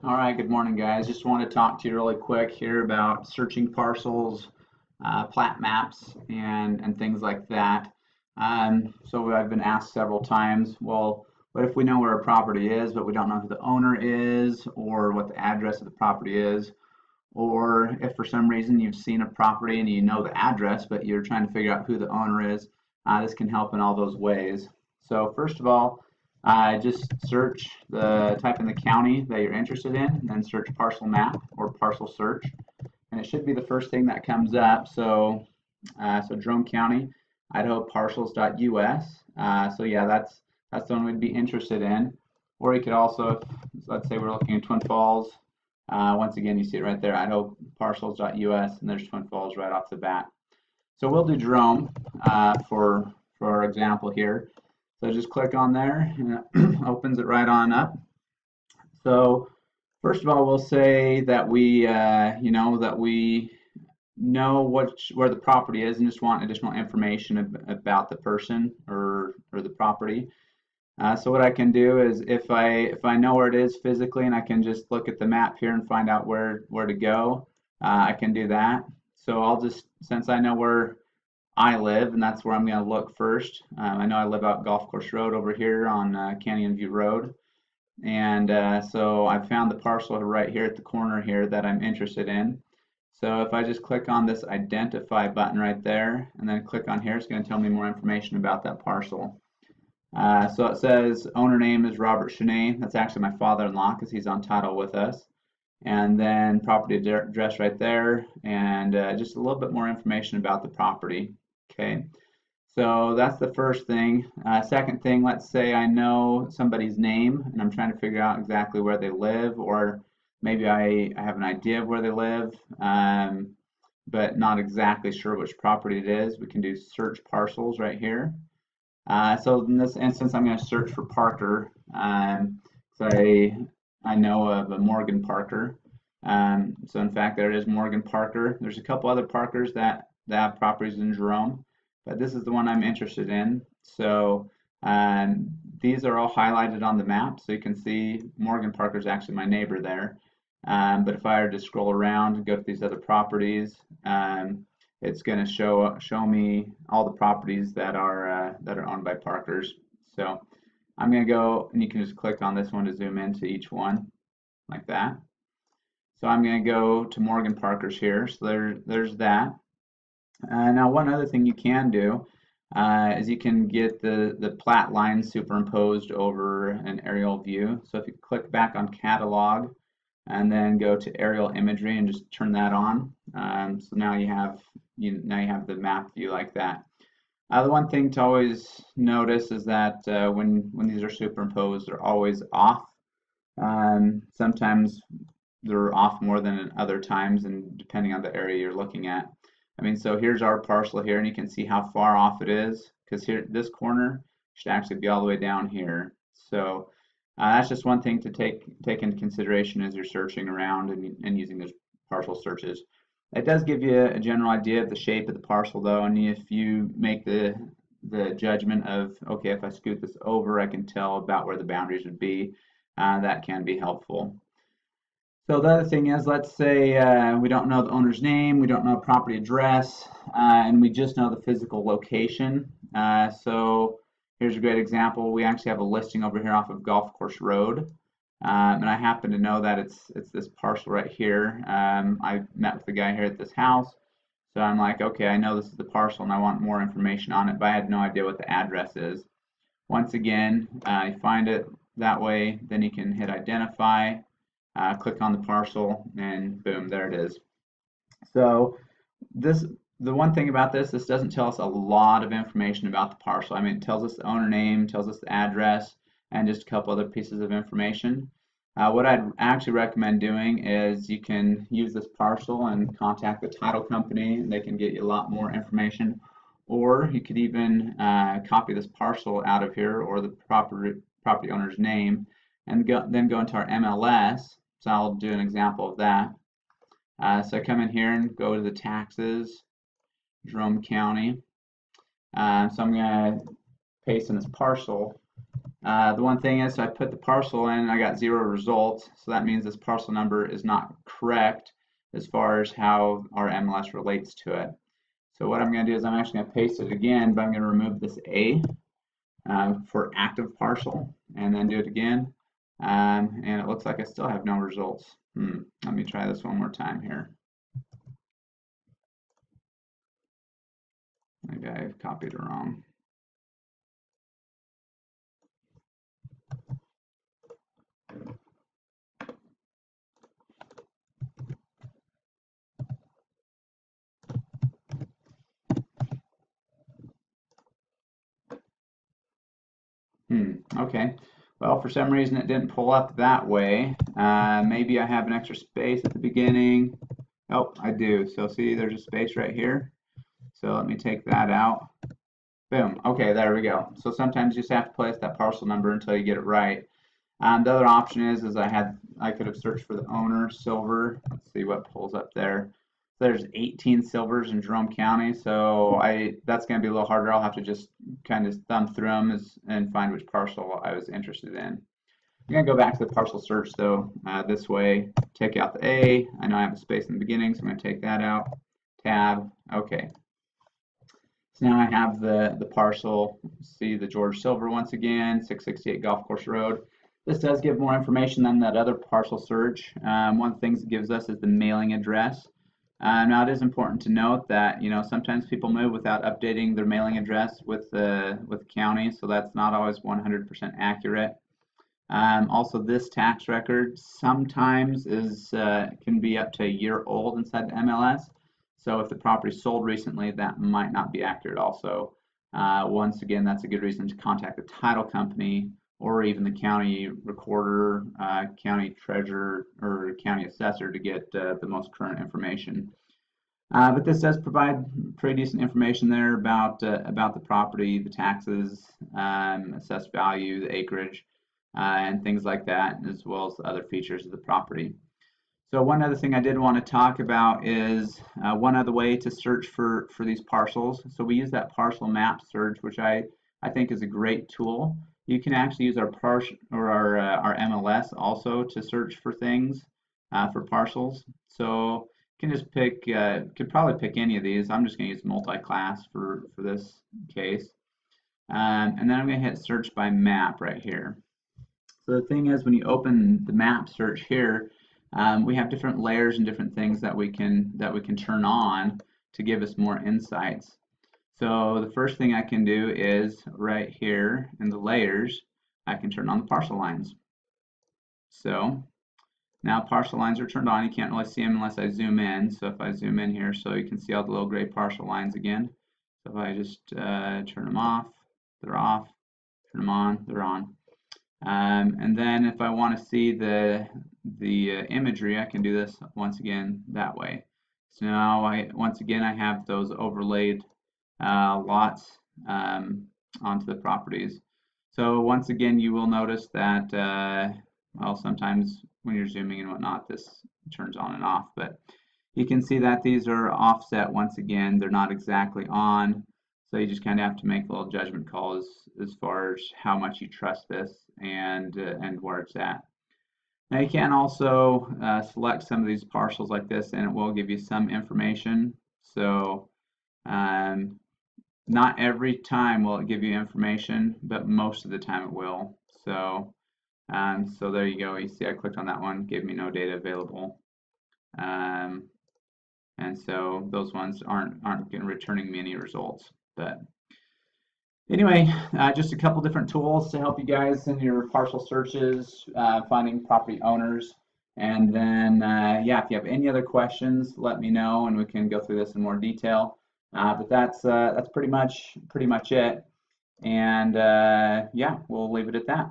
All right, good morning, guys. Just want to talk to you really quick here about searching parcels, plat maps, and things like that. So I've been asked several times, well, what if we know where a property is, but we don't know who the owner is or what the address of the property is? Or if for some reason you've seen a property and you know the address, but you're trying to figure out who the owner is, this can help in all those ways. So first of all, just type in the county that you're interested in, and then search parcel map or parcel search, and it should be the first thing that comes up. So Jerome County, Idaho parcels.us. So yeah, that's the one we'd be interested in. Or you could also, let's say we're looking at Twin Falls. Once again, you see it right there, Idaho parcels.us, and there's Twin Falls right off the bat. So we'll do Jerome for our example here. So just click on there, and it opens it right on up. So first of all, we'll say that we know where the property is and just want additional information about the person or the property. So what I can do is if I know where it is physically and I can just look at the map here and find out where to go, I can do that. So I'll just, since I know where I live, and that's where I'm going to look first. I know I live out Golf Course Road over here on Canyon View Road, and so I found the parcel right here at the corner here that I'm interested in. So if I just click on this identify button right there and then click on here, it's going to tell me more information about that parcel. So it says owner name is Robert Cheney. That's actually my father-in-law because he's on title with us. And then property address right there, and just a little bit more information about the property. Okay, so that's the first thing. Second thing, let's say I know somebody's name and I'm trying to figure out exactly where they live, or maybe I have an idea of where they live, but not exactly sure which property it is. We can do search parcels right here. So in this instance, I'm going to search for Parker. So I know of a Morgan Parker. So in fact, there it is, Morgan Parker. There's a couple other Parkers that have properties in Jerome, but this is the one I'm interested in. So these are all highlighted on the map, so you can see Morgan Parker is actually my neighbor there. But if I were to scroll around and go to these other properties, it's going to show me all the properties that are owned by Parkers. So I'm going to go, and you can just click on this one to zoom into each one like that. So I'm going to go to Morgan Parker's here. So there's that. Now one other thing you can do is you can get the plat line superimposed over an aerial view. So if you click back on catalog and then go to aerial imagery and just turn that on, so now you have the map view like that. The one thing to always notice is that when these are superimposed, they're always off. Sometimes they're off more than other times, and depending on the area you're looking at. I mean, so here's our parcel here, and you can see how far off it is, because here this corner should actually be all the way down here. So that's just one thing to take into consideration as you're searching around and using those parcel searches. It does give you a general idea of the shape of the parcel, though, and if you make the judgment of, okay, if I scoot this over, I can tell about where the boundaries would be. That can be helpful. So the other thing is, let's say we don't know the owner's name, we don't know property address, and we just know the physical location. So here's a great example. We actually have a listing over here off of Golf Course Road, and I happen to know that it's this parcel right here. I met with the guy here at this house, so I'm like, okay, I know this is the parcel and I want more information on it, but I had no idea what the address is. Once again, you find it that way, then you can hit identify. Click on the parcel, and boom, there it is. So the one thing about this doesn't tell us a lot of information about the parcel. I mean, it tells us the owner name, tells us the address, and just a couple other pieces of information. What I'd actually recommend doing is you can use this parcel and contact the title company, and they can get you a lot more information. Or you could even copy this parcel out of here, or the property owner's name, and then go into our MLS. So I'll do an example of that. So I come in here and go to the taxes, Jerome County. So I'm going to paste in this parcel The one thing is, so I put the parcel in, I got 0 results, so that means this parcel number is not correct as far as how our MLS relates to it. So what I'm going to do is I'm actually going to paste it again, but I'm going to remove this A for active parcel, and then do it again, and it looks like I still have no results. Let me try this one more time here. Maybe I've copied it wrong. Okay. Well, for some reason it didn't pull up that way. Maybe I have an extra space at the beginning. Oh, I do. So see, there's a space right here. So let me take that out. Boom. Okay, there we go. So sometimes you just have to place that parcel number until you get it right. The other option is I could have searched for the owner, silver. Let's see what pulls up there. There's 18 silvers in Jerome County, so that's going to be a little harder. I'll have to just kind of thumb through them and find which parcel I was interested in. I'm going to go back to the parcel search though, this way, take out the A. I know I have a space in the beginning, so I'm going to take that out. Tab, okay. So now I have the parcel, see the George Silver once again, 668 Golf Course Road. This does give more information than that other parcel search. One of the things it gives us is the mailing address. Now it is important to note that sometimes people move without updating their mailing address with the county, so that's not always 100% accurate. Also, this tax record sometimes can be up to a year old inside the MLS. So if the property sold recently, that might not be accurate. Also, once again, that's a good reason to contact the title company or even the county recorder, county treasurer, or county assessor to get the most current information. But this does provide pretty decent information there about the property, the taxes, assessed value, the acreage, and things like that, as well as the other features of the property. So one other thing I did want to talk about is one other way to search for these parcels. So we use that parcel map search, which I think is a great tool. You can actually use our MLS also to search for things for parcels. So you can just pick, could probably pick any of these. I'm just going to use multi-class for this case. And then I'm going to hit search by map right here. So the thing is, when you open the map search here, we have different layers and different things that we can turn on to give us more insights. So the first thing I can do is right here in the layers, I can turn on the parcel lines. So now parcel lines are turned on. You can't really see them unless I zoom in. So if I zoom in here, so you can see all the little gray parcel lines again. So if I just turn them off, they're off. Turn them on, they're on. And then if I want to see the imagery, I can do this once again that way. So now once again I have those overlaid lots onto the properties. So once again you will notice that well, sometimes when you're zooming and whatnot, this turns on and off, but you can see that these are offset once again. They're not exactly on. So you just kind of have to make a little judgment call as far as how much you trust this and where it's at. Now you can also select some of these parcels like this, and it will give you some information. So not every time will it give you information, but most of the time it will. So so there you go. You see I clicked on that one, gave me no data available. And so those ones aren't returning me any results. But anyway, just a couple different tools to help you guys in your parcel searches, finding property owners. And then, yeah, if you have any other questions, let me know, and we can go through this in more detail. But that's pretty much it. And yeah, we'll leave it at that.